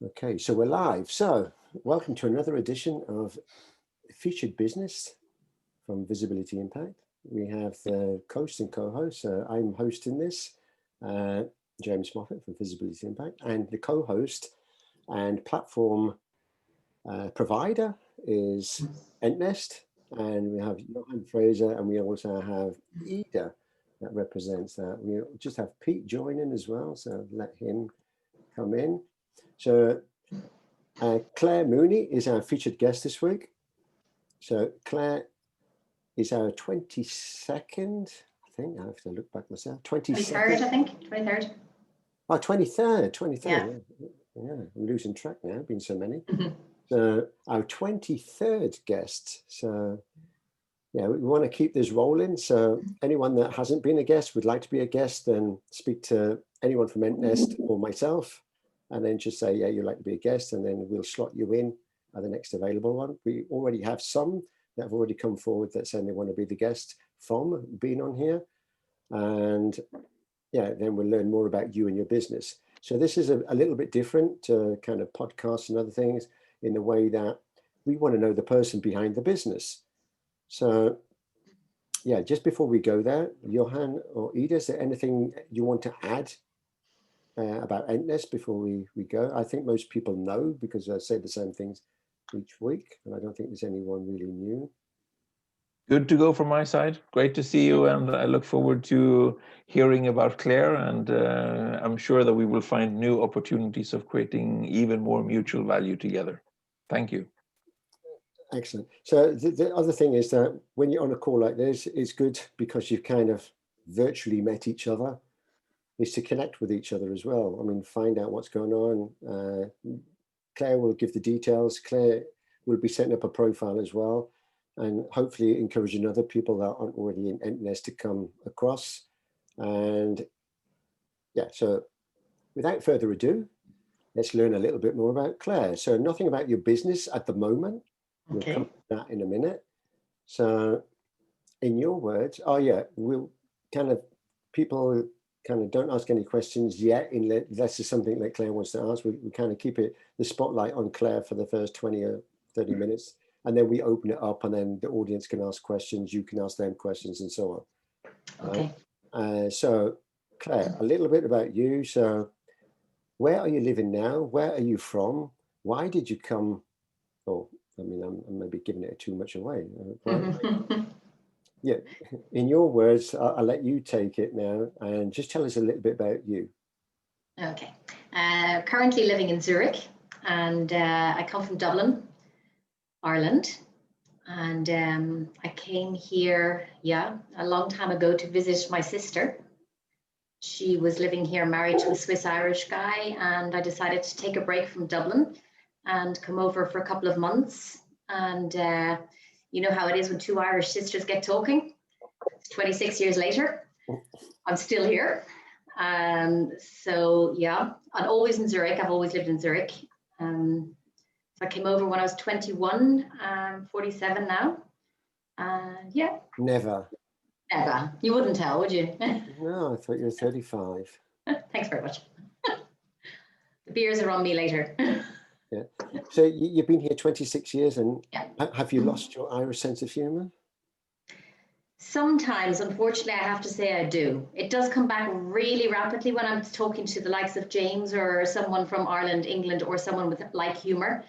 Okay, so we're live. So welcome to another edition of Featured Business from Visibility Impact. We have the host and co-host. I'm hosting this, James Moffat from Visibility Impact, and the co-host and platform provider is 𝗬𝗏𝗧𝗏, and we have Johan Fraser, and we also have Ida that represents that. We just have Pete joining as well, so let him come in. So Claire Mooney is our featured guest this week. So Claire is our 22nd, I think, I have to look back myself, 23rd, I think, 23rd. Oh, 23rd. Yeah, I'm losing track now, been so many. So our 23rd guest. So yeah, we want to keep this rolling. So anyone that hasn't been a guest, would like to be a guest, then speak to anyone from 𝗬𝗏𝗧𝗏 or myself, and then just say, yeah, you'd like to be a guest, and then we'll slot you in at the next available one. We already have some that have already come forward that saying they want to be the guest from being on here. And yeah, then we'll learn more about you and your business. So this is a little bit different to kind of podcasts and other things in the way that we want to know the person behind the business. So yeah, just before we go there, Johan or Ida, is there anything you want to add about 𝗬𝗏𝗧𝗏 before we go? I think most people know because I say the same things each week, and I don't think there's anyone really new. Good to go from my side. Great to see you, and I look forward to hearing about Claire, and I'm sure that we will find new opportunities of creating even more mutual value together. Thank you. Excellent. So the other thing is that when you're on a call like this, it's good because you've kind of virtually met each other, is to connect with each other as well. I mean, find out what's going on. Claire will give the details. Claire will be setting up a profile as well, and hopefully encouraging other people that aren't already in 𝗬𝗏𝗧𝗏 to come across. And yeah, so without further ado, let's learn a little bit more about Claire. So nothing about your business at the moment. We'll come to that in a minute. So in your words, oh yeah, we'll kind of, people kind of don't ask any questions yet unless there's something that Claire wants to ask. We kind of keep it, the spotlight on Claire for the first 20 or 30 minutes. And then we open it up, and then the audience can ask questions, you can ask them questions, and so on. Okay. So Claire, a little bit about you. So where are you living now? Where are you from? Why did you come? Oh, I mean, I'm maybe giving it too much away. Yeah, in your words, I'll let you take it now, and just tell us a little bit about you. Okay. Currently living in Zurich, and I come from Dublin, Ireland, and I came here, a long time ago to visit my sister. She was living here, married to a Swiss-Irish guy, and I decided to take a break from Dublin and come over for a couple of months. And you know how it is when two Irish sisters get talking. 26 years later, I'm still here. So yeah, I'm always in Zurich. I've always lived in Zurich. So I came over when I was 21. I'm 47 now. Yeah. Never. You wouldn't tell, would you? No, I thought you were 35. Thanks very much. The beers are on me later. Yeah. So you've been here 26 years, and yeah. Have you lost your Irish sense of humour? Sometimes, unfortunately, I have to say I do. It does come back really rapidly when I'm talking to the likes of James or someone from Ireland, England, or someone with like humour.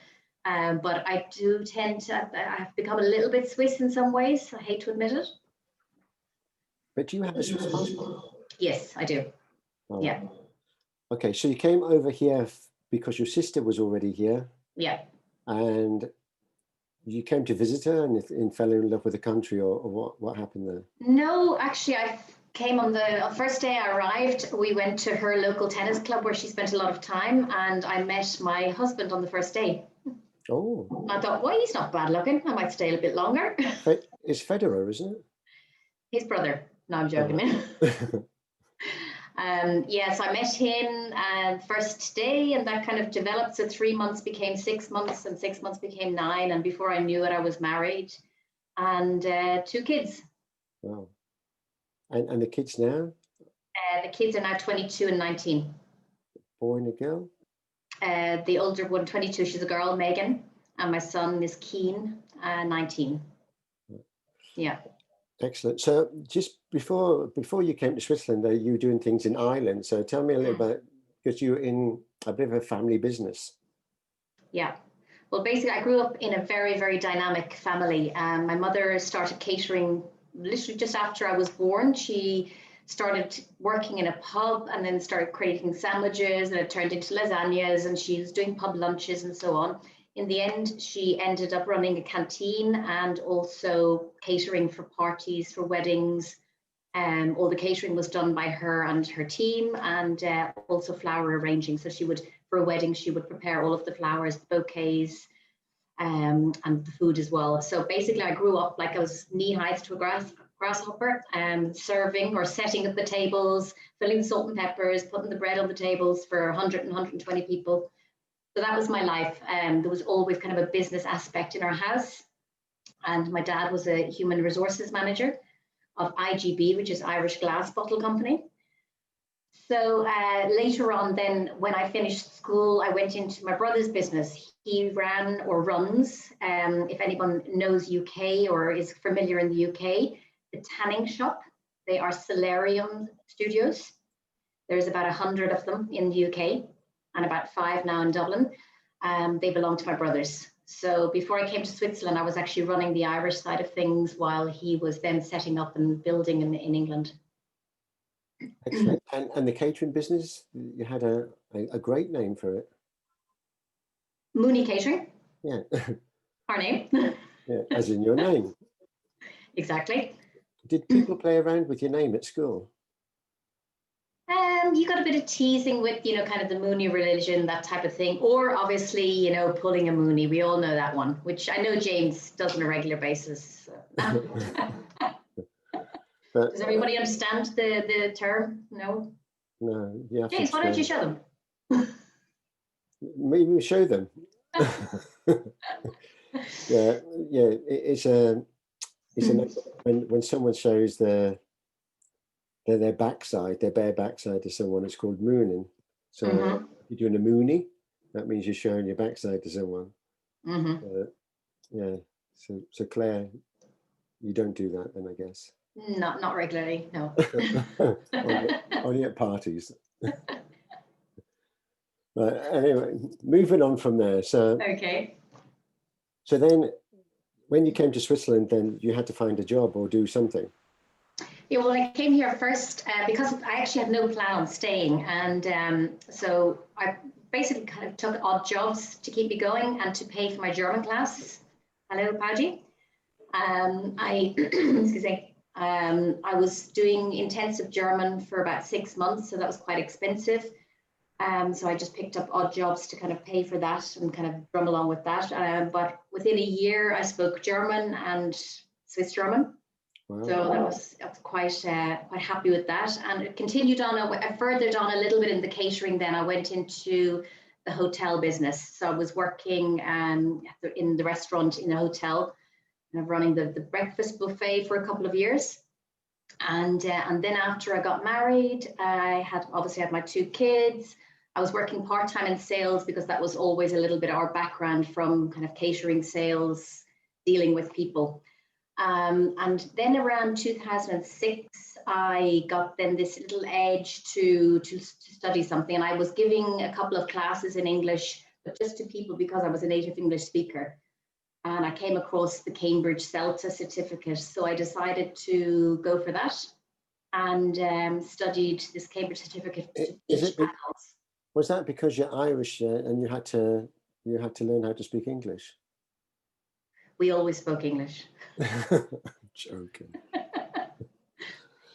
But I do tend to, I've become a little bit Swiss in some ways. I hate to admit it. But do you have a Swiss passport? Yes, I do. Oh. Yeah. Okay, so you came over here because your sister was already here. Yeah. And you came to visit her and fell in love with the country, or what happened there? No, actually, I came on the first day I arrived. We went to her local tennis club where she spent a lot of time, and I met my husband on the first day. Oh. I thought, well, he's not bad looking. I might stay a bit longer. It's Federer, isn't it? His brother. No, I'm joking. Yes, I met him first day, and that kind of developed. So 3 months became 6 months, and 6 months became 9. And before I knew it, I was married and 2 kids. Wow. And the kids now? The kids are now 22 and 19. Boy and a girl? The older one, 22, she's a girl, Megan, and my son is Keen, 19. Yeah. Excellent. So just before you came to Switzerland, you were doing things in Ireland. So tell me a little bit, because you were in a bit of a family business. Yeah. Well, basically, I grew up in a very, very dynamic family. My mother started catering literally just after I was born. She started working in a pub and then started creating sandwiches, and it turned into lasagnas, and she was doing pub lunches and so on. In the end, she ended up running a canteen and also catering for parties, for weddings. All the catering was done by her and her team, and also flower arranging. So she would, for a wedding, she would prepare all of the flowers, the bouquets, and the food as well. So basically, I grew up like I was knee-high to a grasshopper, serving or setting up the tables, filling the salt and peppers, putting the bread on the tables for 100 and 120 people. So that was my life. There was always kind of a business aspect in our house. And my dad was a human resources manager of IGB, which is Irish Glass Bottle Company. So later on then, when I finished school, I went into my brother's business. He ran or runs, if anyone knows UK or is familiar in the UK, the tanning shop. They are solarium studios. There's about 100 of them in the UK and about 5 now in Dublin. They belong to my brothers. So before I came to Switzerland, I was actually running the Irish side of things while he was then setting up and building in England. Excellent. And the catering business, you had a great name for it. Mooney Catering. Yeah. Our name. Yeah, as in your name. Exactly. Did people play around with your name at school? You got a bit of teasing with, kind of the Mooney religion, that type of thing. Or obviously, pulling a Mooney. We all know that one, which I know James does on a regular basis. So. But, does everybody understand the term? No? No. Yeah. James, why don't you show them? Maybe show them. Yeah. It's a when someone shows their backside, their bare backside to someone, it's called mooning. So if you're doing a Mooney, that means you're showing your backside to someone. Yeah. So Claire, you don't do that then, I guess. Not regularly, no. only at parties. But anyway, moving on from there. So okay. So then, when you came to Switzerland, then you had to find a job or do something. Yeah, well, I came here first because I actually had no plan on staying, and so I basically kind of took odd jobs to keep me going and to pay for my German class. Hello, 𝗪𝗪𝗧. Excuse me. I was doing intensive German for about 6 months, so that was quite expensive. So I just picked up odd jobs to kind of pay for that and kind of drum along with that. But within a year, I spoke German and Swiss German. Wow. So I was quite happy with that. And it continued on, I furthered on a little bit in the catering then. I went into the hotel business. So I was working in the restaurant in the hotel, kind of running the breakfast buffet for a couple of years. And then after I got married, I obviously had my 2 kids. I was working part-time in sales because that was always a little bit our background from kind of catering sales, dealing with people. And then around 2006, I got then this little edge to study something. And I was giving a couple of classes in English, but just to people because I was a native English speaker. And I came across the 𝗘𝗔𝗖𝗛 certificate. So I decided to go for that and studied this Cambridge certificate to teach adults. Was that because you're Irish and you had to learn how to speak English? We always spoke English. Joking.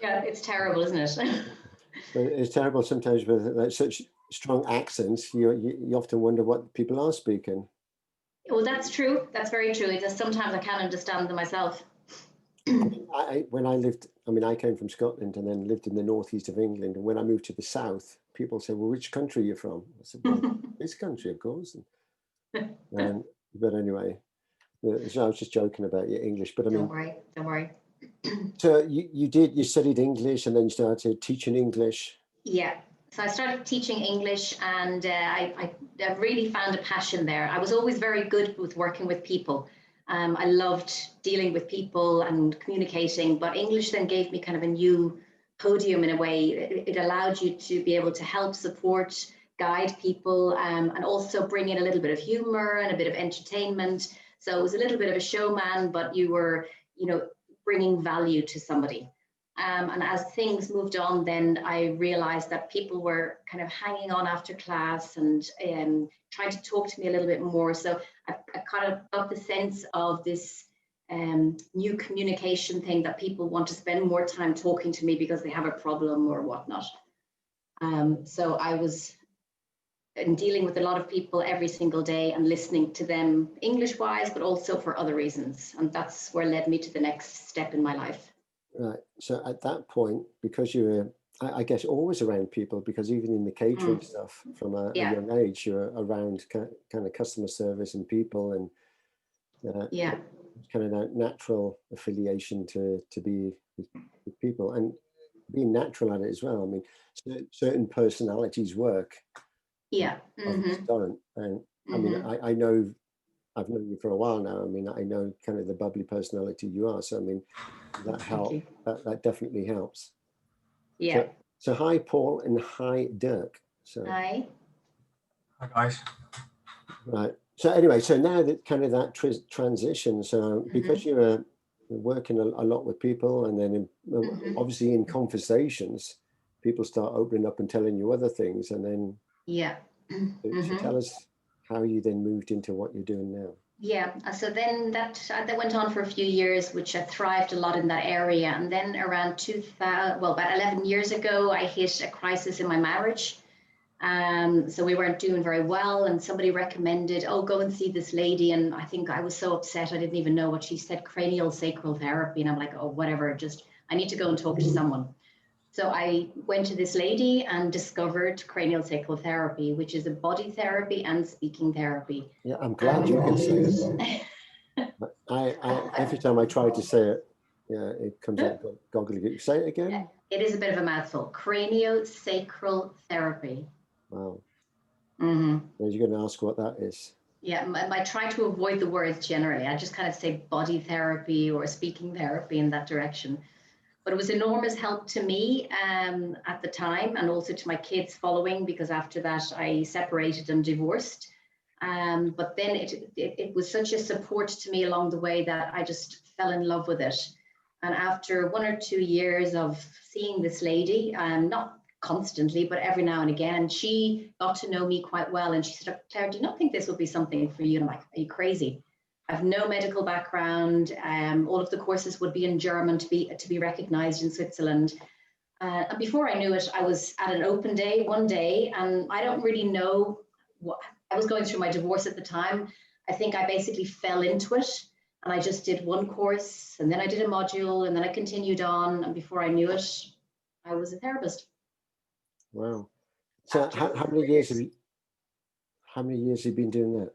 Yeah, it's terrible, isn't it? It's terrible sometimes with like, such strong accents. You often wonder what people are speaking. Well, that's true. That's very true. It's just sometimes I can't understand them myself. When I lived, I came from Scotland and then lived in the northeast of England. And when I moved to the south, people said, "Well, which country are you from?" I said, "Well, this country, of course." But anyway, so I was just joking about your English. But don't worry. So you studied English and then you started teaching English. Yeah. So I started teaching English, and I really found a passion there. I was always very good with working with people. I loved dealing with people and communicating, but English then gave me kind of a new podium in a way. It allowed you to be able to help, support, guide people, and also bring in a little bit of humor and a bit of entertainment. So it was a little bit of a showman, but you were, you know, bringing value to somebody. And as things moved on, then I realized that people were kind of hanging on after class and trying to talk to me a little bit more. So I kind of got the sense of this new communication thing, that people want to spend more time talking to me because they have a problem or whatnot. So I was dealing with a lot of people every single day and listening to them English-wise, but also for other reasons. And that's where led me to the next step in my life. Right. So at that point, because you were, I guess, always around people, because even in the catering stuff from a young age, you're around kind of customer service and people, and kind of that natural affiliation to be with people and being natural at it as well. I mean, certain personalities work. Yeah. Others don't. And I mean, I know, I've known you for a while now. I mean, I know kind of the bubbly personality you are. So I mean, that helps. That definitely helps. Yeah. So hi, Paul, and hi, Dirk. So hi. Hi, guys. Right. So anyway, so now that kind of that transition. So because you're working a lot with people, and then obviously in conversations, people start opening up and telling you other things, and then so tell us how you then moved into what you're doing now. Yeah, so then that went on for a few years, which I thrived a lot in that area. And then around 2000, well, about 11 years ago, I hit a crisis in my marriage. So we weren't doing very well, and somebody recommended, oh, go and see this lady. And I think I was so upset, I didn't even know what she said, cranial-sacral therapy. And I'm like, oh, whatever, just, I need to go and talk to someone. So I went to this lady and discovered cranial-sacral therapy, which is a body therapy and speaking therapy. Yeah, I'm glad you can say it. I every time I try to say it, yeah, it comes out goggly. Say it again. Yeah, it is a bit of a mouthful. Craniosacral therapy. Wow. You're going to ask what that is. Yeah, I try to avoid the words generally. I just kind of say body therapy or speaking therapy in that direction. But it was enormous help to me at the time, and also to my kids following, because after that I separated and divorced. But then it was such a support to me along the way that I just fell in love with it. And after 1 or 2 years of seeing this lady, not constantly, but every now and again, she got to know me quite well. And she said, Claire, do you not think this would be something for you? And I'm like, are you crazy? I have no medical background. All of the courses would be in German to be recognized in Switzerland. And before I knew it, I was at an open day one day, and I don't really know what, I was going through my divorce at the time. I think I basically fell into it, and I just did one course, and then I did a module, and then I continued on. And before I knew it, I was a therapist. Wow. So how many years have you been doing that?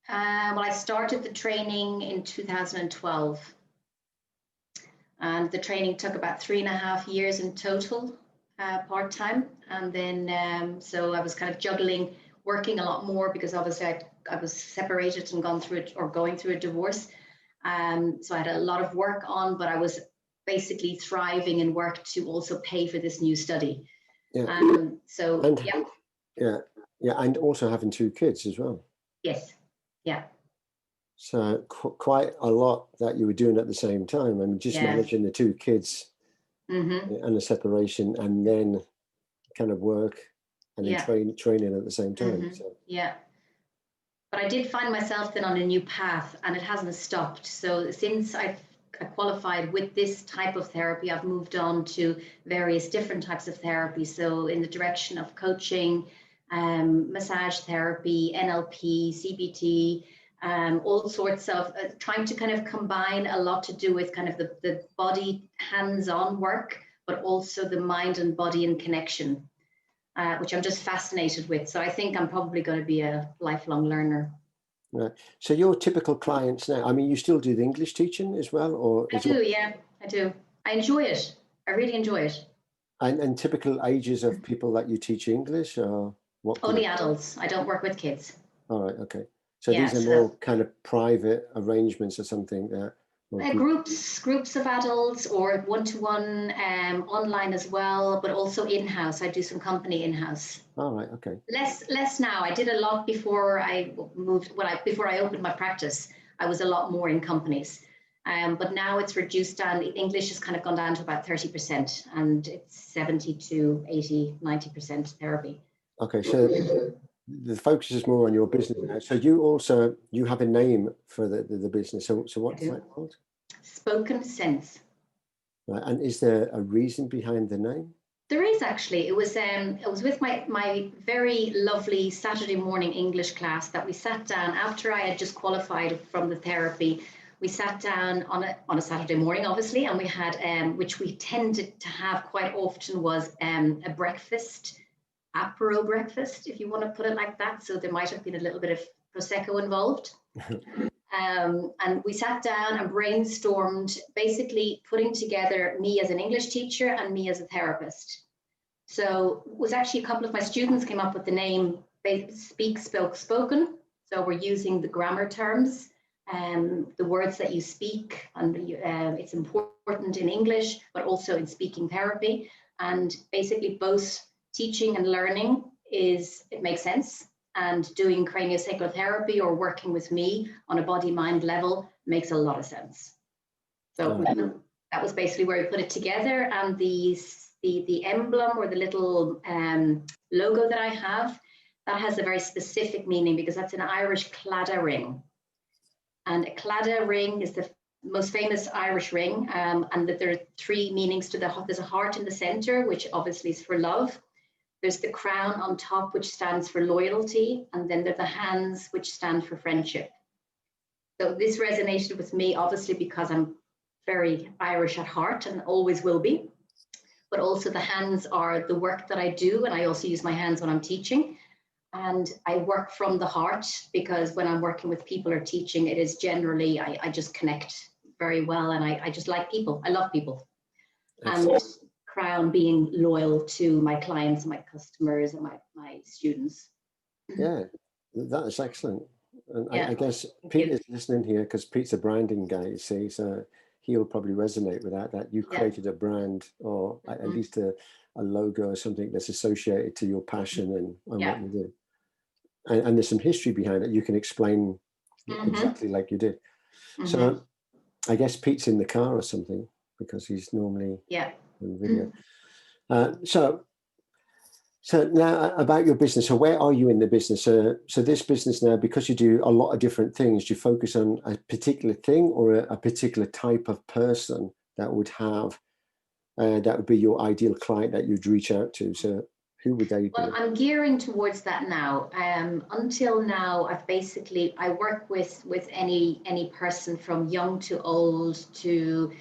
Well, I started the training in 2012, and the training took about 3.5 years in total, part-time. And then, so I was kind of juggling, working a lot more, because obviously I was separated and going through a divorce. So I had a lot of work on, but I was basically thriving in work to also pay for this new study. Yeah. Yeah, and also having 2 kids as well. Yes. Yeah. So quite a lot that you were doing at the same time. I mean, just managing the 2 kids and the separation, and then kind of work and then training at the same time. So. Yeah. But I did find myself then on a new path, and it hasn't stopped. So since I qualified with this type of therapy, I've moved on to various different types of therapy. So in the direction of coaching, massage therapy, NLP, CBT, all sorts of trying to kind of combine a lot to do with kind of the body hands-on work, but also the mind and body in connection, which I'm just fascinated with. So I think I'm probably going to be a lifelong learner. Right. So your typical clients now, I mean, you still do the English teaching as well? Or I do, yeah, I do. I enjoy it. I really enjoy it. And typical ages of people that you teach English, or what? Only adults. I don't work with kids. All right, okay. So Yeah, these are more kind of private arrangements or something. Groups of adults, or one-to-one, online as well, but also in-house. I do some company in-house. All right, okay. Less now. I did a lot before I moved. Before I opened my practice, I was a lot more in companies. But now it's reduced down. English has kind of gone down to about 30%, and it's 70 to 80, 90% therapy. Okay, so the focus is more on your business now. So you have a name for the business. So what's that called? Spoken Sense. Right. And is there a reason behind the name? There is actually. It was with my very lovely Saturday morning English class that we sat down after I had just qualified from the therapy. We sat down on a Saturday morning, obviously, and we had, which we tended to have quite often, was a breakfast, apéro breakfast, if you want to put it like that. So there might have been a little bit of Prosecco involved. And we sat down and brainstormed, basically putting together me as an English teacher and me as a therapist. So it was actually a couple of my students came up with the name Speak, Spoke, Spoken. So we're using the grammar terms. The words that you speak, and it's important in English, but also in speaking therapy. And basically both teaching and learning it makes sense. And doing craniosacral therapy or working with me on a body-mind level makes a lot of sense. So that was basically where we put it together. And the emblem, or the little logo that I have, that has a very specific meaning, because that's an Irish claddagh ring. And a claddagh ring is the most famous Irish ring, and that there are three meanings to there's a heart in the center, which obviously is for love. There's the crown on top, which stands for loyalty, and then there are the hands, which stand for friendship. So this resonated with me, obviously, because I'm very Irish at heart and always will be. But also the hands are the work that I do, and I also use my hands when I'm teaching. And I work from the heart, because when I'm working with people or teaching, it is generally, I just connect very well, and I just like people. I love people. Excellent. And crown being loyal to my clients and my customers and my students. Yeah, that is excellent. And I guess Pete is listening here, because Pete's a branding guy, you see, so he'll probably resonate with that you created a brand, or at least a logo or something that's associated to your passion and what you do. And there's some history behind it. You can explain exactly like you did. So I guess Pete's in the car or something, because he's normally on video. So now about your business. So where are you in the business? So this business now, because you do a lot of different things, do you focus on a particular thing, or a particular type of person that would have, that would be your ideal client that you'd reach out to? So who would they be? Well, I'm gearing towards that now. Until now, I work with any person from young to old to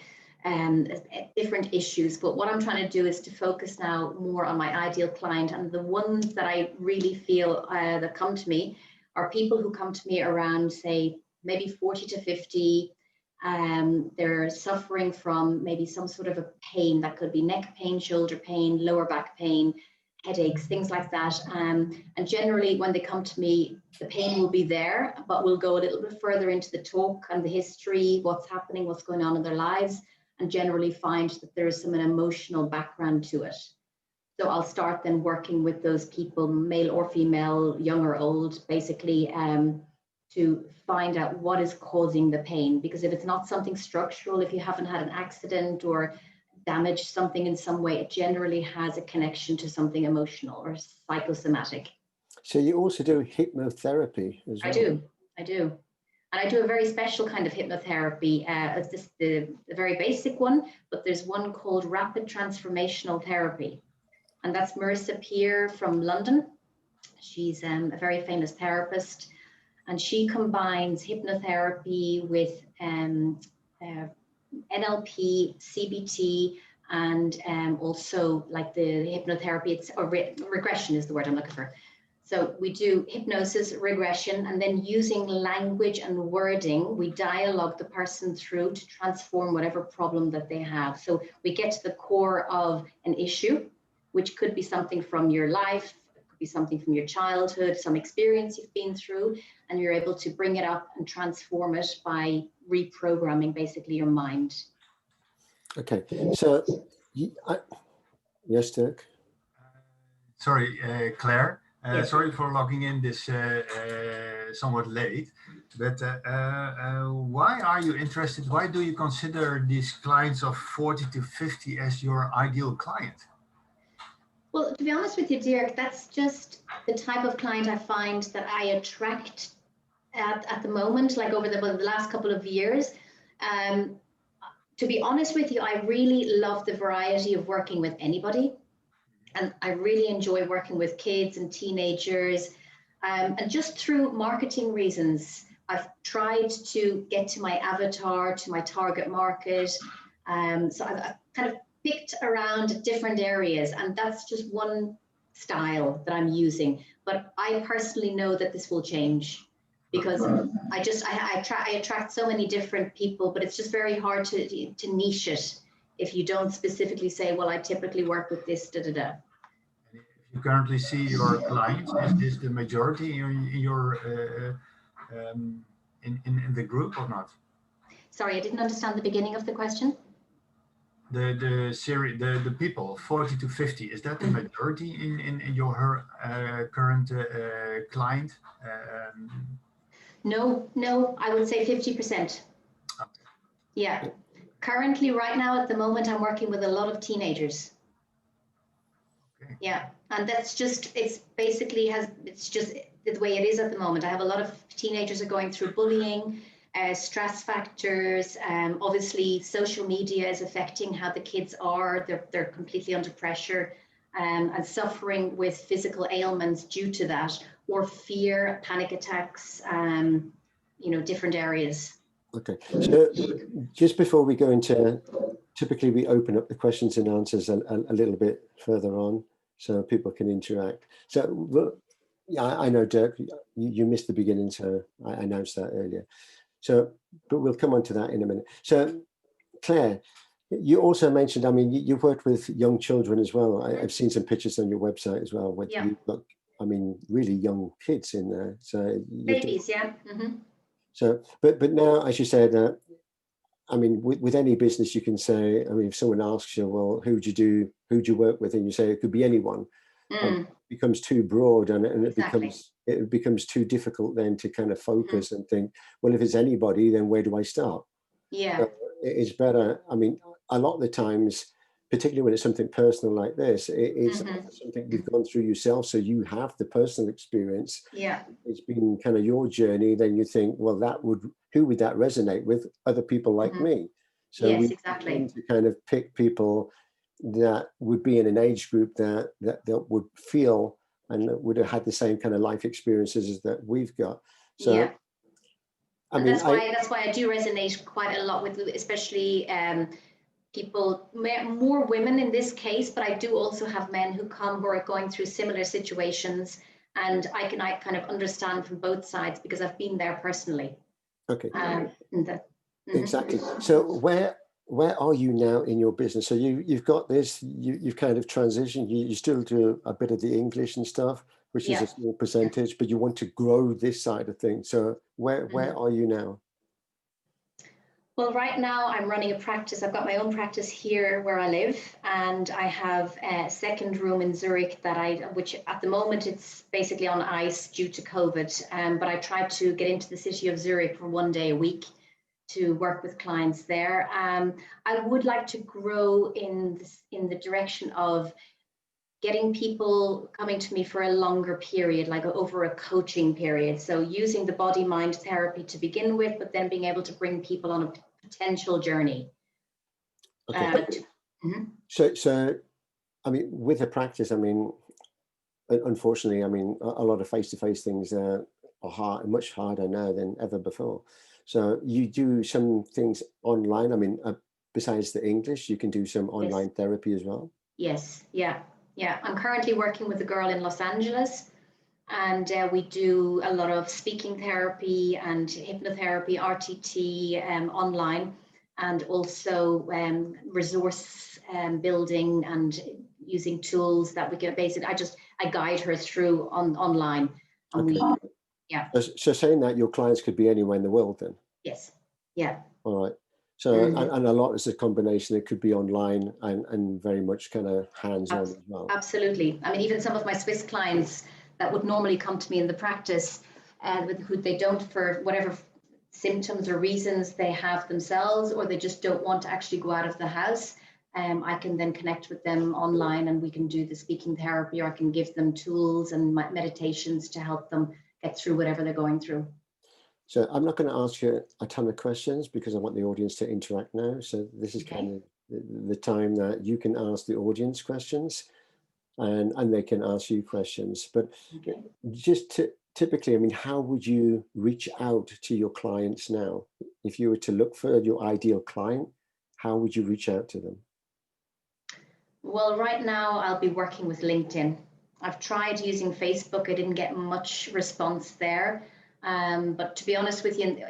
different issues. But what I'm trying to do is to focus now more on my ideal client. And the ones that I really feel that come to me are people who come to me around, say, maybe 40 to 50. They're suffering from maybe some sort of a pain. That could be neck pain, shoulder pain, lower back pain, headaches, things like that. And generally when they come to me, the pain will be there, but we'll go a little bit further into the talk and the history, what's happening, what's going on in their lives, and generally find that there is an emotional background to it. So I'll start then working with those people, male or female, young or old, basically, to find out what is causing the pain. Because if it's not something structural, if you haven't had an accident or damaged something in some way, it generally has a connection to something emotional or psychosomatic. So you also do hypnotherapy as well? I do. And I do a very special kind of hypnotherapy. It's just the very basic one, but there's one called rapid transformational therapy. And that's 𝗪𝗧𝗢𝗪 from London. She's a very famous therapist, and she combines hypnotherapy with NLP, CBT, and also like the hypnotherapy, regression is the word I'm looking for. So we do hypnosis, regression, and then using language and wording, we dialogue the person through to transform whatever problem that they have. So we get to the core of an issue, which could be something from your life, it could be something from your childhood, some experience you've been through, and you're able to bring it up and transform it by reprogramming basically your mind. Okay, so yes, Dirk. Sorry, Claire. Yes. Sorry for logging in this somewhat late, but why are you interested? Why do you consider these clients of 40 to 50 as your ideal client? Well, to be honest with you, Dirk, that's just the type of client I find that I attract at the moment, like over the last couple of years. To be honest with you, I really love the variety of working with anybody. And I really enjoy working with kids and teenagers. And just through marketing reasons, I've tried to get to my avatar, to my target market. So I've kind of picked around different areas, and that's just one style that I'm using. But I personally know that this will change, because I attract so many different people, but it's just very hard to niche it if you don't specifically say, well, I typically work with this, da, da, da. If you currently see your clients, is this the majority in the group or not? Sorry, I didn't understand the beginning of the question. The people 40 to 50, is that the majority in your current client? No, I would say 50%. Okay. Yeah, currently right now at the moment I'm working with a lot of teenagers. Okay. Yeah, and that's just, it's just the way it is at the moment. I have a lot of teenagers are going through bullying, stress factors. Obviously, social media is affecting how the kids are. They're completely under pressure and suffering with physical ailments due to that, or fear, panic attacks, different areas. Okay, so just before we go into, typically we open up the questions and answers a little bit further on so people can interact. So, yeah, I know, Dirk, you missed the beginning, so I announced that earlier. So, but we'll come on to that in a minute. So, Claire, you also mentioned, I mean, you've worked with young children as well. I've seen some pictures on your website as well. Where you've got, I mean, really young kids in there. So babies, yeah. So, but now, as you said, I mean, with any business, you can say, I mean, if someone asks you, well, who do you work with? And you say it could be anyone. It becomes too broad, and it becomes too difficult then to kind of focus and think, well, if it's anybody, then where do I start? Yeah. So it's better. I mean, a lot of the times, particularly when it's something personal like this, it's something you've gone through yourself, so you have the personal experience. Yeah. It's been kind of your journey. Then you think, well, who would that resonate with? Other people like me. So yes, we exactly. tend to kind of pick people that would be in an age group that would feel and that would have had the same kind of life experiences that we've got. So yeah. I mean, that's why I do resonate quite a lot with, especially people, more women in this case, but I do also have men who are going through similar situations, and I kind of understand from both sides because I've been there personally. Okay. Exactly. So where are you now in your business? So you've got this, you've kind of transitioned, you still do a bit of the English and stuff, which is a small percentage, but you want to grow this side of things. So where are you now? Well, right now I'm running a practice. I've got my own practice here where I live, and I have a second room in Zurich which at the moment it's basically on ice due to COVID. But I try to get into the city of Zurich for 1 day a week to work with clients there. I would like to grow in the direction of getting people coming to me for a longer period, like over a coaching period. So using the body-mind therapy to begin with, but then being able to bring people on a potential journey. Okay. So, I mean, with the practice, I mean, unfortunately, I mean, a lot of face-to-face things are much harder now than ever before. So you do some things online. I mean, besides the English, you can do some online therapy as well. Yes. Yeah. I'm currently working with a girl in Los Angeles, And we do a lot of speaking therapy and hypnotherapy, RTT online, and also resource building and using tools that we get. Basically, I guide her through online. And okay. So saying that your clients could be anywhere in the world then? Yes. Yeah. All right. So, and a lot is a combination. It could be online and very much kind of hands-on as well. Absolutely. I mean, even some of my Swiss clients that would normally come to me in the practice, with who they don't, for whatever symptoms or reasons they have themselves, or they just don't want to actually go out of the house, I can then connect with them online, and we can do the speaking therapy, or I can give them tools and meditations to help them get through whatever they're going through. So I'm not going to ask you a ton of questions because I want the audience to interact now. So this is kind of the time that you can ask the audience questions, and they can ask you questions. But just typically, I mean, how would you reach out to your clients now? If you were to look for your ideal client, how would you reach out to them? Well, right now I'll be working with LinkedIn. I've tried using Facebook. I didn't get much response there. But to be honest with you,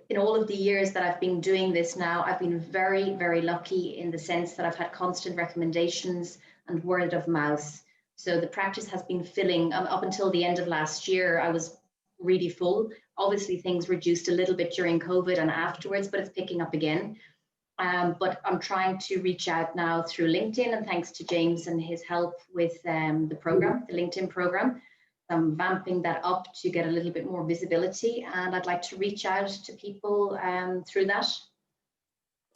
in all of the years that I've been doing this now, I've been very, very lucky in the sense that I've had constant recommendations and word of mouth. So the practice has been filling. Up until the end of last year, I was really full. Obviously, things reduced a little bit during COVID and afterwards, but it's picking up again. But I'm trying to reach out now through LinkedIn, and thanks to James and his help with the program, the LinkedIn program. I'm vamping that up to get a little bit more visibility, and I'd like to reach out to people through that.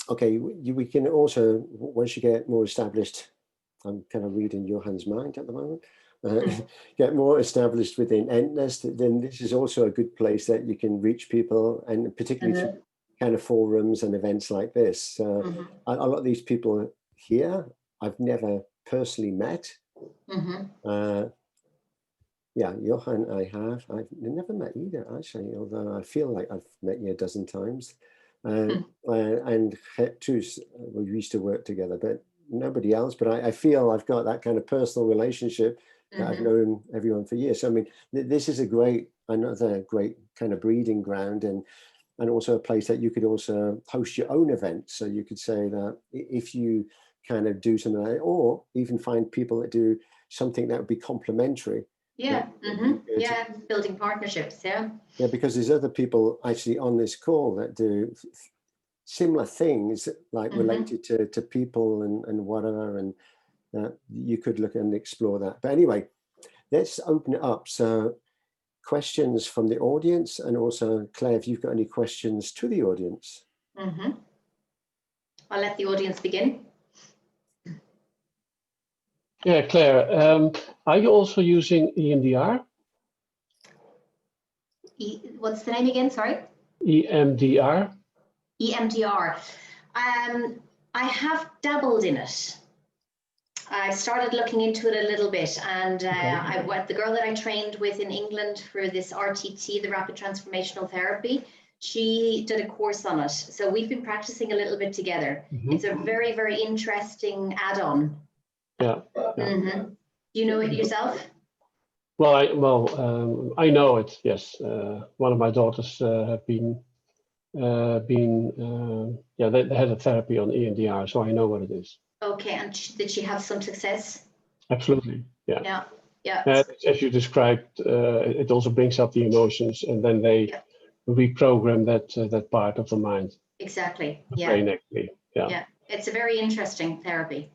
Okay, we can also, once you get more established, I'm kind of reading Johan's mind at the moment, get more established within 𝗬𝗪𝗧, then this is also a good place that you can reach people, and particularly through kind of forums and events like this. A lot of these people here, I've never personally met. Yeah, Johan, I've never met either, actually, although I feel like I've met you a dozen times. And 𝗘𝗔𝗖𝗛𝗪, we used to work together, but nobody else. But I feel I've got that kind of personal relationship that I've known everyone for years. So, I mean, this is another great kind of breeding ground, and also a place that you could also host your own events. So you could say that if you kind of do something like that, or even find people that do something that would be complementary. Yeah, building partnerships, yeah, because there's other people actually on this call that do similar things, like related to people and whatever, and you could look and explore that. But anyway, let's open it up. So questions from the audience, and also Claire, if you've got any questions to the audience. I'll let the audience begin. Yeah, Claire, are you also using EMDR? What's the name again? Sorry. EMDR. EMDR. I have dabbled in it. I started looking into it a little bit, and the girl that I trained with in England for this RTT, the Rapid Transformational Therapy, she did a course on it. So we've been practicing a little bit together. It's a very, very interesting add-on. Yeah. Do you know it yourself? Well, I know it. Yes, one of my daughters have been they had a therapy on EMDR, so I know what it is. Okay, and did she have some success? Absolutely. Yeah. Yeah. As you described, it also brings up the emotions, and then they reprogram that part of the mind. Exactly. The brain, actually. Yeah. It's a very interesting therapy.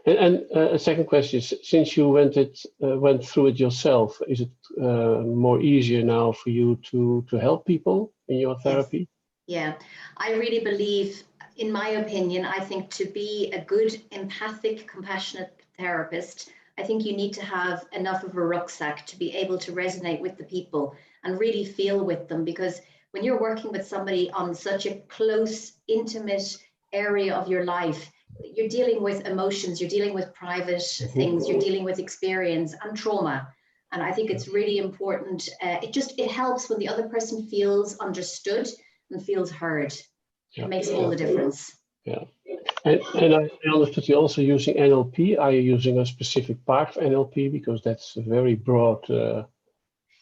And a second question is, since you went through it yourself, is it more easier now for you to help people in your therapy? Yeah, I really believe, in my opinion, I think to be a good, empathic, compassionate therapist, I think you need to have enough of a rucksack to be able to resonate with the people and really feel with them. Because when you're working with somebody on such a close, intimate area of your life, you're dealing with emotions, you're dealing with private things, you're dealing with experience and trauma. And I think it's really important. It helps when the other person feels understood and feels heard. It makes all the difference. Yeah. And I understood you're also using NLP. Are you using a specific part of NLP? Because that's a very broad.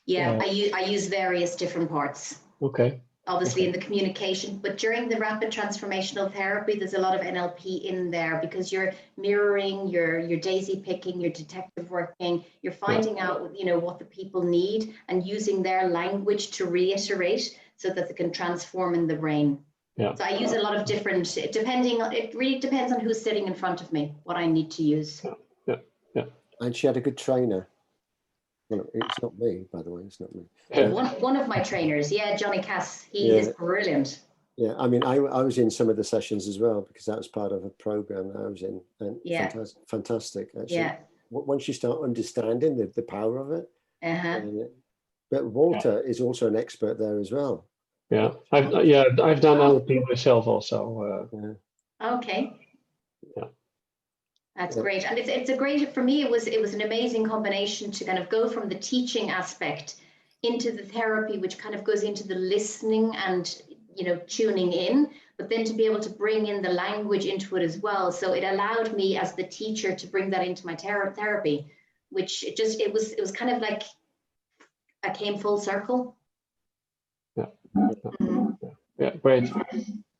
Yeah, I use various different parts. Okay. Obviously in the communication, but during the rapid transformational therapy, there's a lot of NLP in there because you're mirroring, you're daisy picking, you're detective working, you're finding out, you know, what the people need and using their language to reiterate so that they can transform in the brain. Yeah. So I use a lot of different, it really depends on who's sitting in front of me, what I need to use. Yeah. And she had a good trainer. Well, it's not me, by the way, it's not me. Yeah. One of my trainers, Johnny Cass, he is brilliant. Yeah, I mean, I was in some of the sessions as well because that was part of a program I was in, and fantastic actually. Yeah. Once you start understanding the power of it. But Walter is also an expert there as well. Yeah, I've done NLP myself also. Okay. Yeah. That's great, and it's a great, for me, it was an amazing combination to kind of go from the teaching aspect into the therapy, which kind of goes into the listening and, you know, tuning in, but then to be able to bring in the language into it as well. So it allowed me as the teacher to bring that into my therapy, which it was kind of like I came full circle. Yeah, great.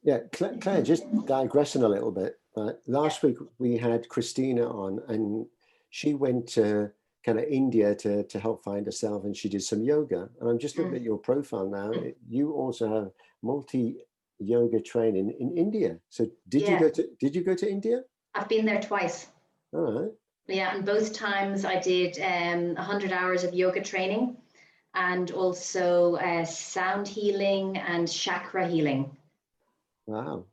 Yeah, Claire, just digressing a little bit. Last week we had Christina on, and she went to kind of India to help find herself, and she did some yoga. And I'm just looking at your profile now. You also have multi-yoga training in India. So did you go to India? I've been there twice. All right. Yeah, and both times I did 100 hours of yoga training, and also sound healing and chakra healing. Wow.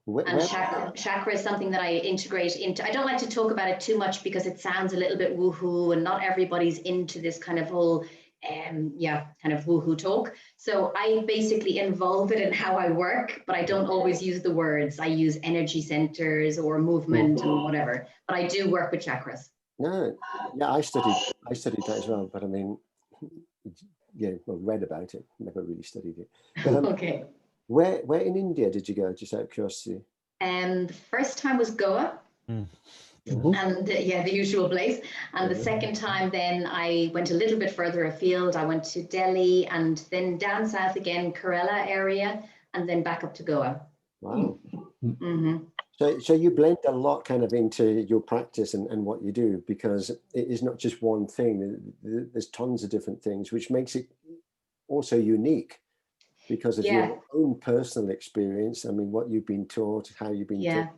Chakra is something that I integrate into. I don't like to talk about it too much because it sounds a little bit woohoo, and not everybody's into this kind of whole, kind of woohoo talk. So I basically involve it in how I work, but I don't always use the words. I use energy centers or movement and whatever, but I do work with chakras. No, yeah, I studied that as well, but I mean, read about it, never really studied it. But, okay. Where in India did you go, just out of curiosity? The first time was Goa, and the usual place. And the second time then I went a little bit further afield. I went to Delhi and then down south again, Kerala area, and then back up to Goa. Wow. So you blend a lot kind of into your practice and what you do, because it is not just one thing. There's tons of different things, which makes it also unique. Because of your own personal experience, I mean, what you've been taught, how you've been taught.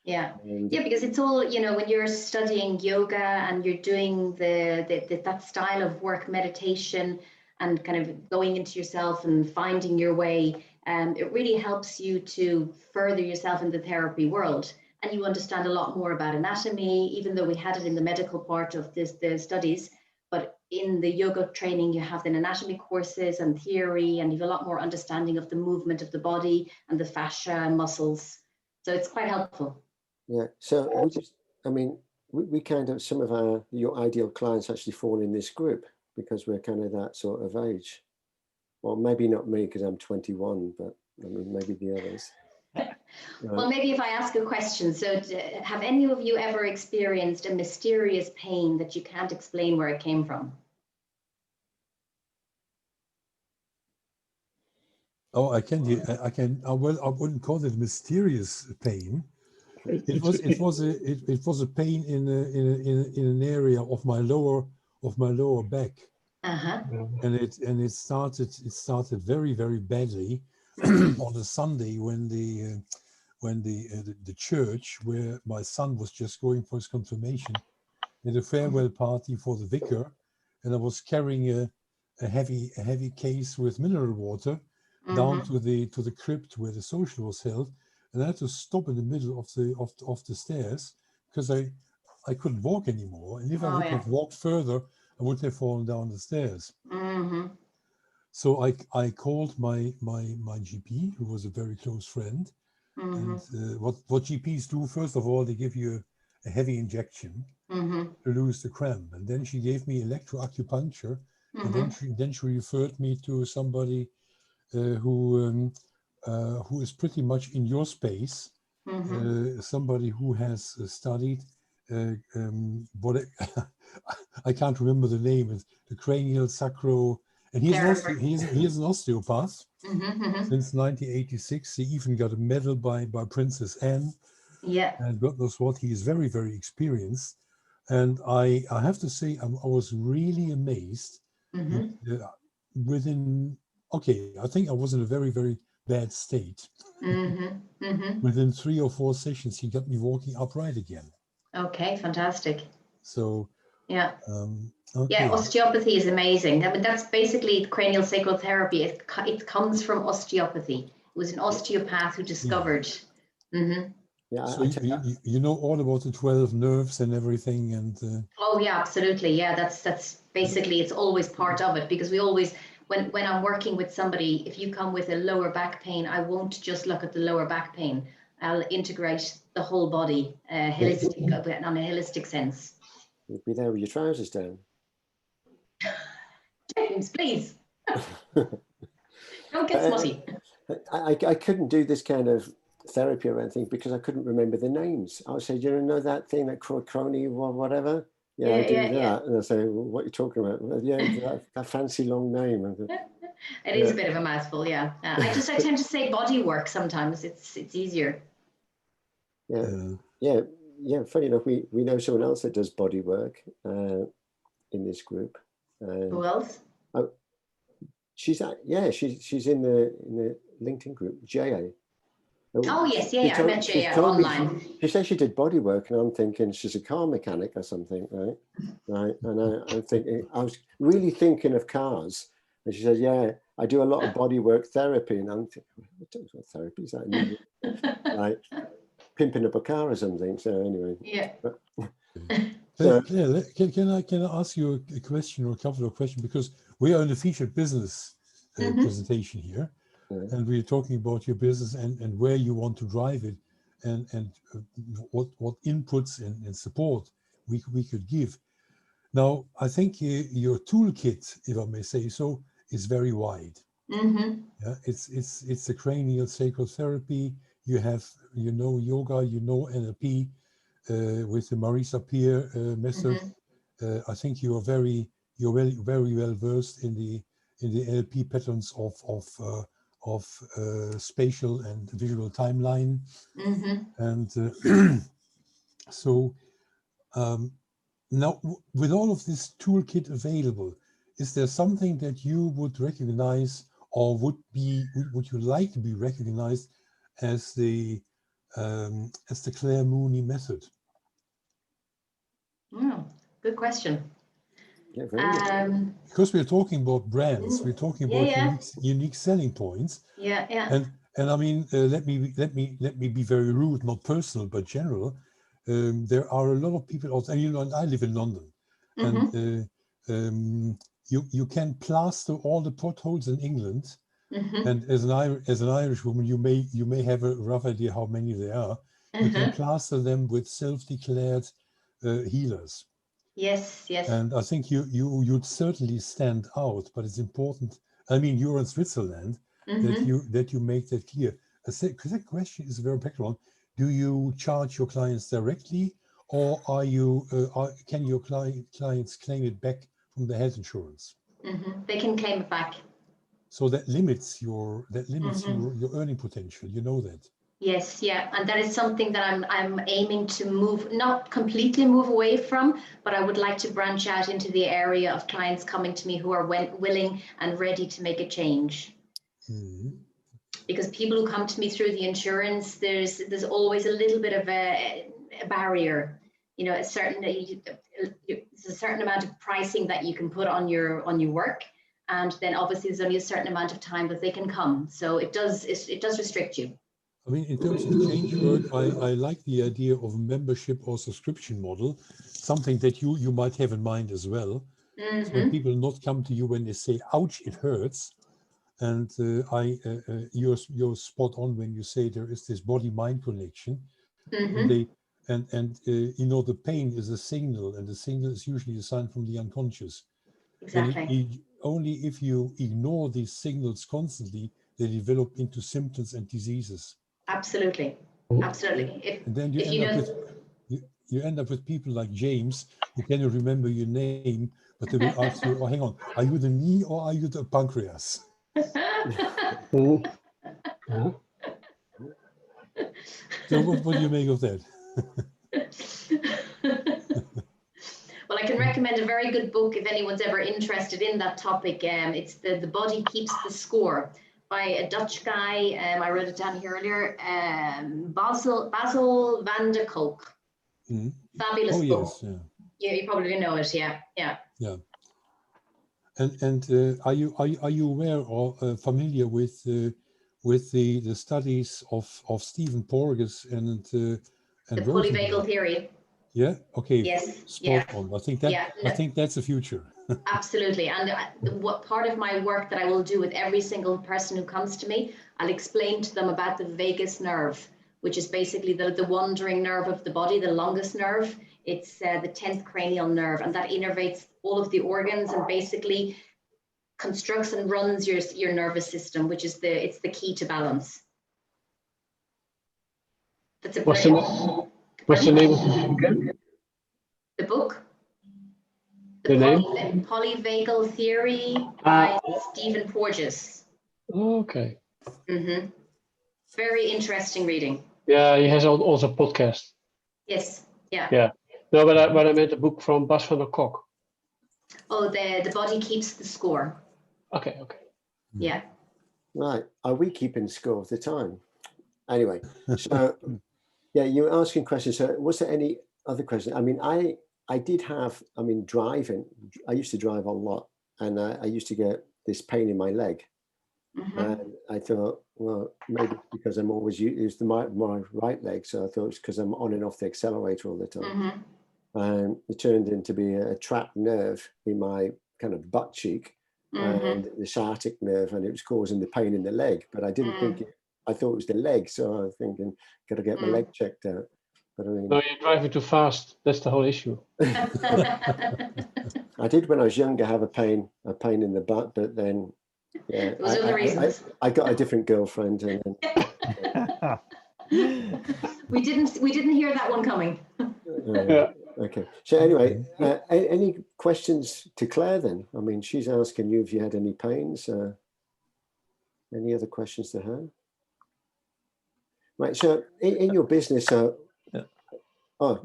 Because it's all, you know, when you're studying yoga and you're doing that style of work, meditation, and kind of going into yourself and finding your way, it really helps you to further yourself in the therapy world. And you understand a lot more about anatomy, even though we had it in the medical part of the studies. But in the yoga training, you have the anatomy courses and theory, and you have a lot more understanding of the movement of the body and the fascia and muscles. So it's quite helpful. Yeah. So we kind of, some of your ideal clients actually fall in this group because we're kind of that sort of age. Well, maybe not me because I'm 21, but I mean, maybe the others. Well, maybe if I ask a question, so have any of you ever experienced a mysterious pain that you can't explain where it came from? Oh, I wouldn't call it mysterious pain. It was a pain in an area of my lower back. And it started very, very badly on a Sunday when the church where my son was just going for his confirmation had a farewell party for the vicar, and I was carrying a heavy case with mineral water down to the crypt where the social was held, and I had to stop in the middle of the stairs because I couldn't walk anymore, and if I would have walked further, I would have fallen down the stairs. So I called my GP, who was a very close friend. And what GPs do, first of all, they give you a heavy injection to lose the cramp, and then she gave me electroacupuncture, and then she referred me to somebody who is pretty much in your space, somebody who has studied what I can't remember the name, it's the cranial sacro, and he's an osteopath since 1986. He even got a medal by Princess Anne. Yeah. And God knows what, he is very, very experienced. And I have to say, I was really amazed. Within, okay, I think I was in a very, very bad state. Within 3 or 4 sessions, he got me walking upright again. Okay, fantastic. So, yeah. Okay. Yeah, osteopathy is amazing. I mean, that's basically cranial sacral therapy. It comes from osteopathy. It was an osteopath who discovered. Yeah, so you know all about the 12 nerves and everything, and oh yeah, absolutely. Yeah, that's basically, it's always part of it, because we always, when I'm working with somebody, if you come with a lower back pain, I won't just look at the lower back pain. I'll integrate the whole body, holistic, on a holistic sense. You'd be there with your trousers down. James, please. Don't get smutty. I couldn't do this kind of therapy or anything because I couldn't remember the names. I would say, do you know that thing, that crony or whatever? Yeah, I do that. Yeah. And I say, well, what are you talking about? Well, yeah, that fancy long name. It is a bit of a mouthful, yeah. I tend to say body work sometimes. It's easier. Yeah. Funny enough, we know someone else that does body work in this group. Who else? She's in the LinkedIn group, JA. Oh yes, I met JA online. She said she did body work, and I'm thinking she's a car mechanic or something, right? And I'm thinking, I was really thinking of cars, and she said, yeah, I do a lot of body work therapy, and I'm thinking, what therapy is that? Like pimping up a car or something. So anyway, yeah. So, can I ask you a question or a couple of questions, because we are in a featured business presentation here, and we're talking about your business and where you want to drive it, and what inputs and support we could give. Now, I think your toolkit, if I may say so, is very wide. Yeah, it's the cranial sacral therapy. You have yoga, NLP. With the 𝗪𝗧𝗢𝗪 method, I think you're very well versed in the NLP patterns of spatial and visual timeline, and so now with all of this toolkit available, is there something that you would recognize, or would you like to be recognized as the Claire Mooney method? Good question. Yeah, very good. Because we're talking about brands, we're talking about unique selling points. Yeah. And I mean, let me be very rude, not personal, but general. There are a lot of people out there, and I live in London, and you can plaster all the potholes in England, and as an Irish woman, you may have a rough idea how many there are. You can plaster them with self-declared healers. Yes. And I think you'd certainly stand out, but it's important. I mean, you're in Switzerland, that you make that clear. A second question is a very practical one. Do you charge your clients directly, or can your clients claim it back from the health insurance? They can claim it back. So that limits your earning potential. You know that. Yes, yeah, and that is something that I'm aiming to not completely move away from, but I would like to branch out into the area of clients coming to me who are willing and ready to make a change. Because people who come to me through the insurance, there's always a little bit of a barrier. There's a certain amount of pricing that you can put on your work, and then obviously there's only a certain amount of time that they can come. So it does restrict you. I mean, in terms of change work, I like the idea of a membership or subscription model, something that you might have in mind as well. So when people not come to you when they say, ouch, it hurts. And you're spot on when you say there is this body-mind connection. And the pain is a signal, and the signal is usually a sign from the unconscious. Exactly. And only if you ignore these signals constantly, they develop into symptoms and diseases. Absolutely. Absolutely. And then you you end up with people like James who cannot remember your name, but they will ask you, "Oh, hang on, are you the knee or are you the pancreas?" So what do you make of that? Well, I can recommend a very good book if anyone's ever interested in that topic. It's the Body Keeps the Score by a Dutch guy. I wrote it down here earlier. 𝗪𝗪𝗪𝗪𝗪𝗪𝗪𝗪𝗪🏐 Fabulous book. Yes, yeah. You probably know it. Yeah. And are you aware or familiar with the studies of Stephen Porges and The polyvagal theory. Yeah. Okay. Yes. Spot on. I think that's the future. Absolutely. And what part of my work that I will do with every single person who comes to me, I'll explain to them about the vagus nerve, which is basically the wandering nerve of the body, the longest nerve. It's the 10th cranial nerve, and that innervates all of the organs and basically constructs and runs your nervous system, which is it's the key to balance. That's a What's the name of the book again? The book? The name? Polyvagal Theory by Stephen Porges. Okay. Very interesting reading. Yeah, he has also a podcast. Yes. Yeah. Yeah. No, but I meant a book from 𝗪𝗪𝗪𝗪𝗪. Oh, the Body Keeps the Score. Okay. Yeah. Right. Are we keeping score of the time? Anyway, so yeah, you were asking questions. So was there any other question? I mean, I did have, driving, I used to drive a lot, and I used to get this pain in my leg. And I thought, well, maybe because I'm always used my right leg. So I thought it's because I'm on and off the accelerator all the time. And it turned into be a trapped nerve in my kind of butt cheek and the sciatic nerve, and it was causing the pain in the leg. But I didn't think I thought it was the leg. So I was thinking, got to get my leg checked out. But I mean, no, you're driving too fast. That's the whole issue. I did when I was younger have a pain in the butt, but then yeah, I got a different girlfriend, and then, we didn't hear that one coming. Okay. So anyway, any questions to Claire then? I mean, she's asking you if you had any pains. Any other questions to her? Right. So in your business, oh,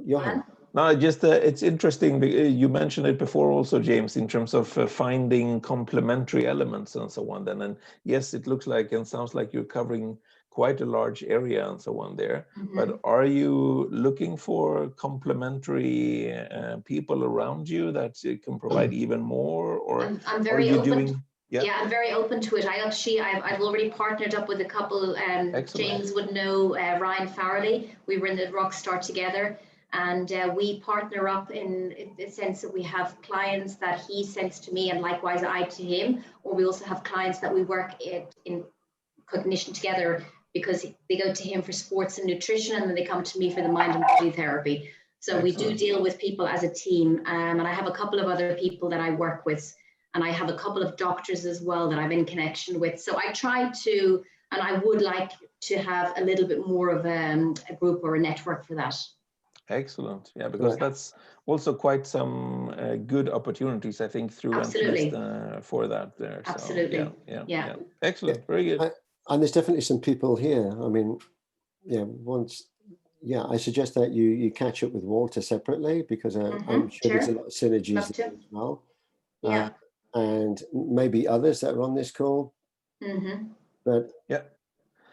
Johan. No, just it's interesting. You mentioned it before also, James, in terms of finding complementary elements and so on. Then, and yes, it looks like and sounds like you're covering quite a large area and so on there. But are you looking for complementary people around you that can provide even more, or I'm very are you open. doing? Yeah, I'm very open to it. I've already partnered up with a couple. James would know Ryan Farrelly. We were in the Rockstar together. And we partner up in the sense that we have clients that he sends to me and likewise I to him, or we also have clients that we work in cognition together because they go to him for sports and nutrition and then they come to me for the mind and body therapy. So we do deal with people as a team, and I have a couple of other people that I work with, and I have a couple of doctors as well that I'm in connection with. So I try to, and I would like to have a little bit more of a group or a network for that. Excellent. Yeah, because that's also quite some good opportunities, I think, through interest for that there. Absolutely. So, yeah. Excellent. Very good. And there's definitely some people here. I mean, I suggest that you catch up with Walter separately, because I'm sure there's a lot of synergies there as well. Yeah. And maybe others that are on this call. But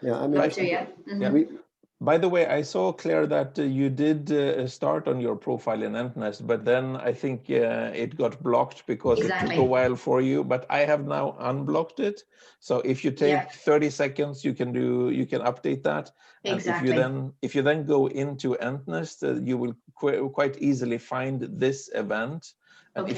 I mean, by the way, I saw, Claire, that you did start on your profile in 𝗪𝗪𝗪𝗪, but then I think it got blocked because it took a while for you. But I have now unblocked it. So if you take 30 seconds, you can update that. Exactly. And if you then go into 𝗪𝗪𝗪𝗪, you will quite easily find this event. And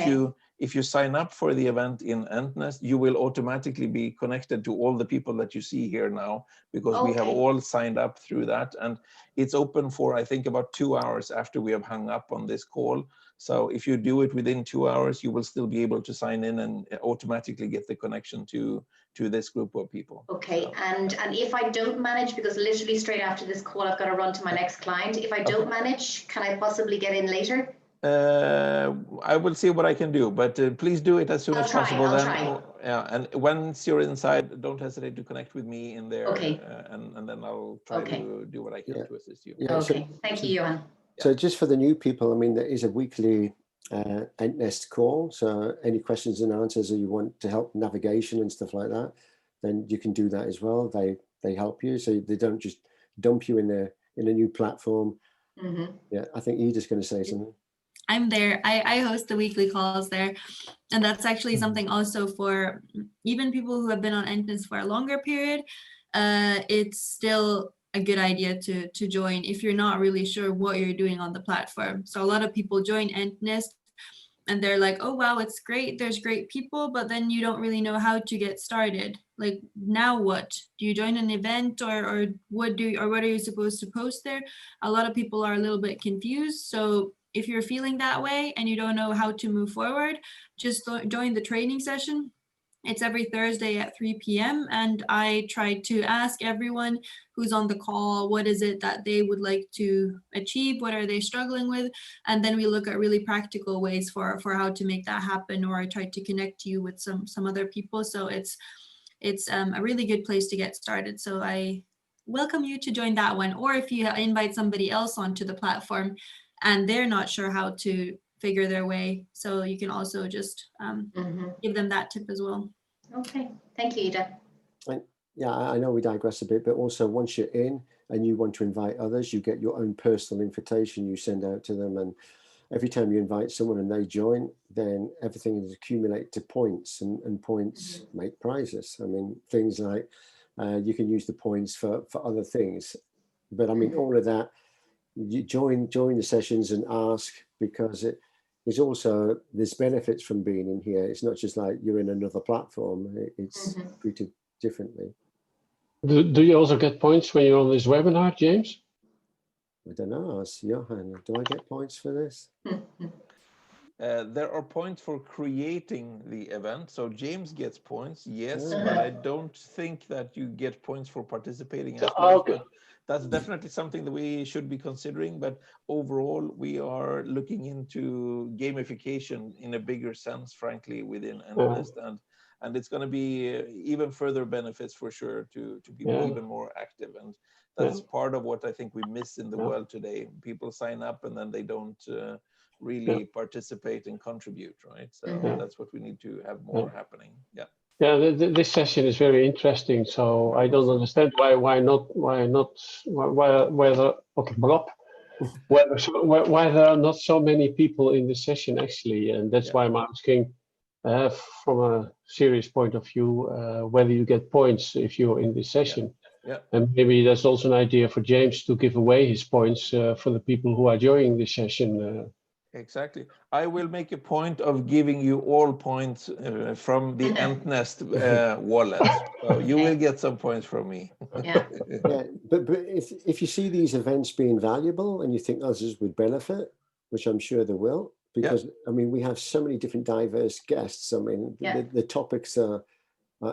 if you sign up for the event in 𝗪𝗪𝗪𝗪, you will automatically be connected to all the people that you see here now, because we have all signed up through that. And it's open for, I think, about 2 hours after we have hung up on this call. So if you do it within 2 hours, you will still be able to sign in and automatically get the connection to this group of people. Okay, and if I don't manage, because literally straight after this call, I've got to run to my next client. If I don't manage, can I possibly get in later? I will see what I can do, but please do it as soon as possible. I'll then, try. yeah, and once you're inside, don't hesitate to connect with me in there. Okay. And then I'll try to do what I can to assist you. Yeah, okay, thank you, Johan. So just for the new people, I mean, there is a weekly 𝗏𝗏𝗏 call. So any questions and answers, or you want to help navigation and stuff like that, then you can do that as well. They help you, so they don't just dump you in a new platform. Yeah, I think Ida's going to say something. I'm there. I host the weekly calls there. And that's actually something also for even people who have been on 𝗏𝗏𝗏 for a longer period. It's still a good idea to join if you're not really sure what you're doing on the platform. So a lot of people join 𝗏𝗏𝗏 and they're like, oh, wow, it's great. There's great people, but then you don't really know how to get started. Like, now what? Do you join an event or what are you supposed to post there? A lot of people are a little bit confused. So if you're feeling that way and you don't know how to move forward, just join the training session. It's every Thursday at 3 p.m. and I try to ask everyone who's on the call, what is it that they would like to achieve? What are they struggling with? And then we look at really practical ways for how to make that happen, or I try to connect you with some other people. So it's a really good place to get started. So I welcome you to join that one. Or if you invite somebody else onto the platform and they're not sure how to figure their way, so you can also just give them that tip as well. Okay, thank you, Ida. Yeah, I know we digress a bit, but also once you're in and you want to invite others, you get your own personal invitation you send out to them, and every time you invite someone and they join, then everything is accumulated to points, and points make prizes. I mean, things like you can use the points for other things, but I mean, all of that, you join the sessions and ask, because there's also, there's benefits from being in here. It's not just like you're in another platform. It's treated differently. Do you also get points when you're on this webinar, James? I don't know. Ask Johan, do I get points for this? There are points for creating the event. So James gets points, yes, but I don't think that you get points for participating afterwards. Okay. But that's definitely something that we should be considering. But overall, we are looking into gamification in a bigger sense, frankly, within 𝗏𝗏𝗏. And it's going to be even further benefits for sure to be even more active. And that's part of what I think we miss in the world today. People sign up and then they don't really participate and contribute, right? So that's what we need to have more happening. Yeah. Yeah, this session is very interesting. So I don't understand why there are not so many people in the session actually, and that's why I'm asking from a serious point of view whether you get points if you're in this session. Yeah. And maybe that's also an idea for James to give away his points for the people who are joining the session. Exactly. I will make a point of giving you all points from the 𝗏𝗏𝗏 wallet. So you will get some points from me. Yeah, but if you see these events being valuable and you think others would benefit, which I'm sure they will, because I mean, we have so many different diverse guests. I mean, the topics are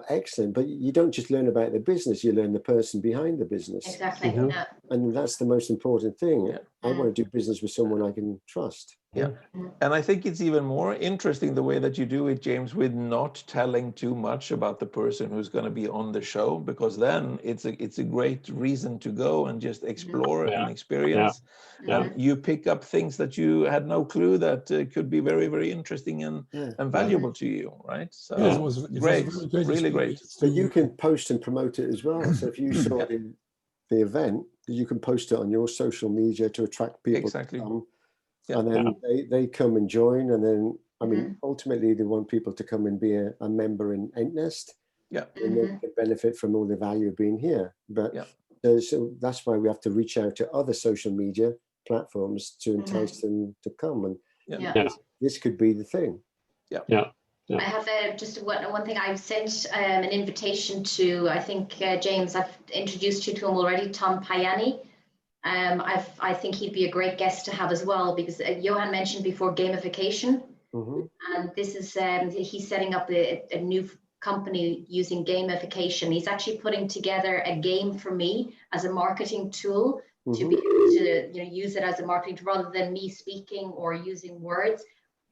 excellent, but you don't just learn about the business, you learn the person behind the business. Exactly. And that's the most important thing. I want to do business with someone I can trust. Yeah. And I think it's even more interesting the way that you do it, James, with not telling too much about the person who's going to be on the show, because then it's a great reason to go and just explore and experience. And you pick up things that you had no clue that could be very, very interesting and valuable to you, right? So it was great, really great. So you can post and promote it as well. So if you saw the event, you can post it on your social media to attract people to come. And then they come and join, and then I mean, ultimately they want people to come and be a member in 𝗏𝗏𝗏. And they can benefit from all the value of being here. But so that's why we have to reach out to other social media platforms to entice them to come. And this could be the thing. I have just one thing. I've sent an invitation to, I think, James, I've introduced you to him already, Tom Payani. I think he'd be a great guest to have as well, because Johan mentioned before gamification. And this is, he's setting up a new company using gamification. He's actually putting together a game for me as a marketing tool to be able to use it as a marketing tool rather than me speaking or using words.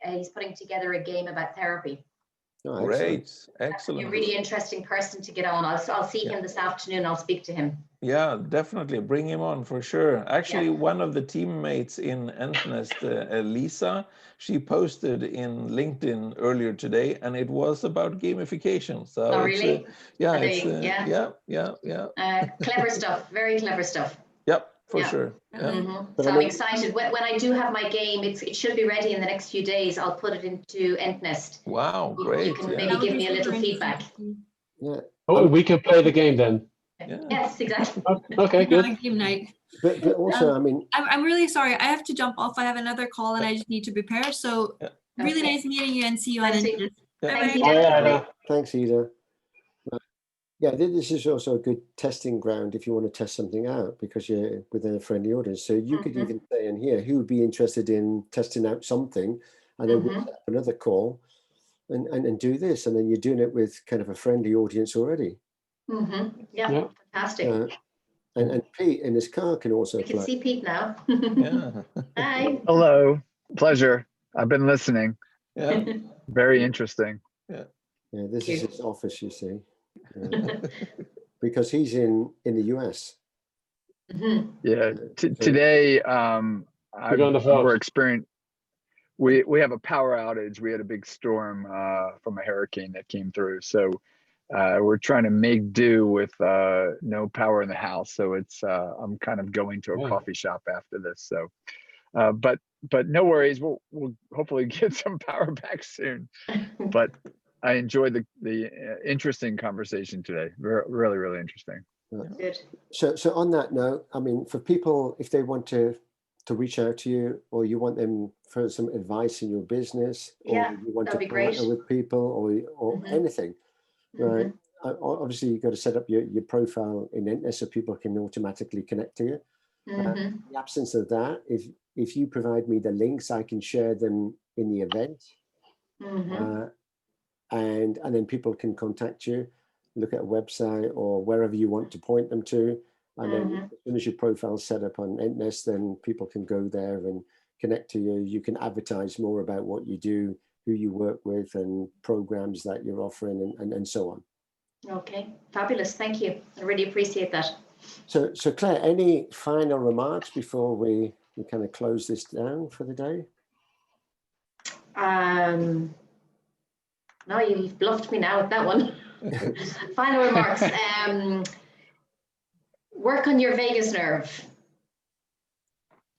He's putting together a game about therapy. Oh, Great, excellent. A really interesting person to get on. I'll see him this afternoon. I'll speak to him. Yeah, definitely bring him on for sure. Actually, one of the teammates in Ntnest, Lisa, she posted in LinkedIn earlier today, and it was about gamification. So oh, really? Clever stuff. Very clever stuff. Yep, for sure. Yeah. So I'm excited. When I do have my game, it should be ready in the next few days. I'll put it into Ntnest. Wow, great. You can maybe give me a little feedback. Yeah. Oh, we can play the game then. Yeah. Yes, exactly. Okay, good. Game night. But also, I mean, I'm really sorry. I have to jump off. I have another call and I just need to prepare. So really nice meeting you and see you on Ntnest. Thanks, Ida. Yeah, this is also a good testing ground if you want to test something out, because you're within a friendly audience. So you could even say in here, who would be interested in testing out something, and then we'll set up another call and do this, and then you're doing it with kind of a friendly audience already. Yeah, fantastic. And Pete in his car can also play. You can see Pete now. Hi. Hello. Pleasure. I've been listening. Yeah. Very interesting. Yeah, this is his office, you see. Because he's in the US. Yeah. Today, we're experiencing. We have a power outage. We had a big storm from a hurricane that came through. So we're trying to make do with no power in the house. So it's I'm kind of going to a coffee shop after this. So, but no worries. We'll hopefully get some power back soon. But I enjoyed the interesting conversation today. Really, really interesting. Good. So on that note, I mean, for people, if they want to reach out to you, or you want them for some advice in your business, or you want to partner with people, or anything, right? Obviously, you've got to set up your profile in Ntnest so people can automatically connect to you. In the absence of that, if you provide me the links, I can share them in the event. And then people can contact you, look at a website or wherever you want to point them to. And then as soon as your profile's set up on Ntnest, then people can go there and connect to you. You can advertise more about what you do, who you work with, and programs that you're offering, and so on. Okay, fabulous. Thank you. I really appreciate that. So Claire, any final remarks before we kind of close this down for the day? No, you've bluffed me now with that one. Final remarks. Work on your vagus nerve.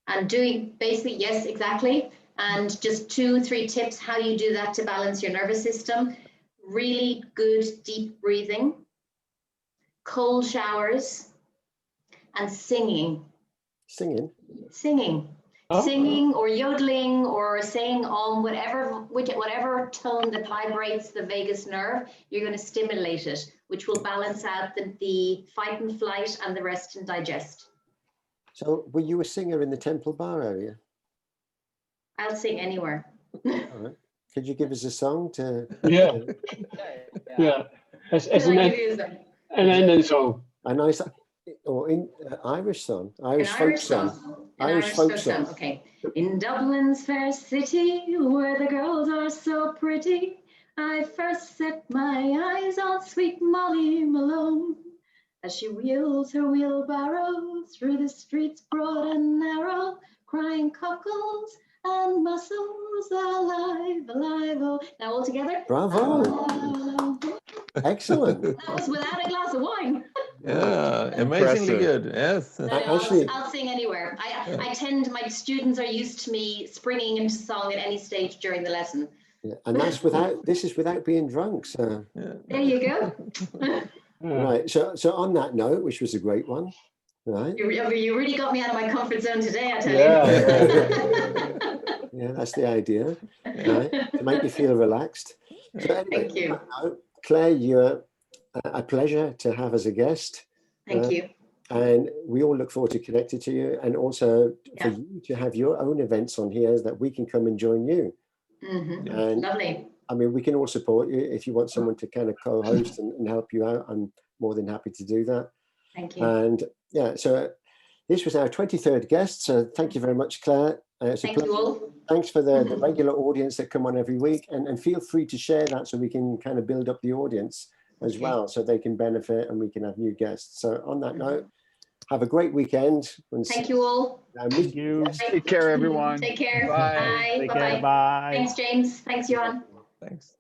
And doing basically, yes, exactly. And just 2-3 tips how you do that to balance your nervous system. Really good deep breathing, cold showers, and singing. Singing? Singing. Singing or yodeling or saying whatever tone that vibrates the vagus nerve, you're going to stimulate it, which will balance out the fight and flight and the rest and digest. So were you a singer in the Temple Bar area? I'll sing anywhere. All right. Could you give us a song to? Yeah. As an ending song. A nice, or Irish song, Irish folk song. Irish folk song. Okay. In Dublin's fair city, where the girls are so pretty, I first set my eyes on sweet Molly Malone, as she wheels her wheelbarrow through the streets broad and narrow, crying cockles and mussels, alive, alive, oh. Now all together. Bravo. Excellent. That was without a glass of wine. Yeah, amazingly good. Yes. I'll sing anywhere. My students are used to me springing into song at any stage during the lesson. Yeah, and this is without being drunk. So there you go. Right. So on that note, which was a great one, right? You really got me out of my comfort zone today, I tell you. Yeah, that's the idea, right? To make you feel relaxed. So anyway, thank you. Claire, you're a pleasure to have as a guest. Thank you. And we all look forward to connecting to you, and also for you to have your own events on here that we can come and join you. And lovely. I mean, we can all support you. If you want someone to kind of co-host and help you out, I'm more than happy to do that. Thank you. And yeah, so this was our 23rd guest. So thank you very much, Claire. Thank you all. Thanks for the regular audience that come on every week, and feel free to share that so we can kind of build up the audience as well, so they can benefit and we can have new guests. So on that note, have a great weekend. Thank you all. Thank you. Take care, everyone. Take care. Bye. Bye. Take Bye-bye. care. Bye. Thanks, James. Thanks, Johan. Thanks.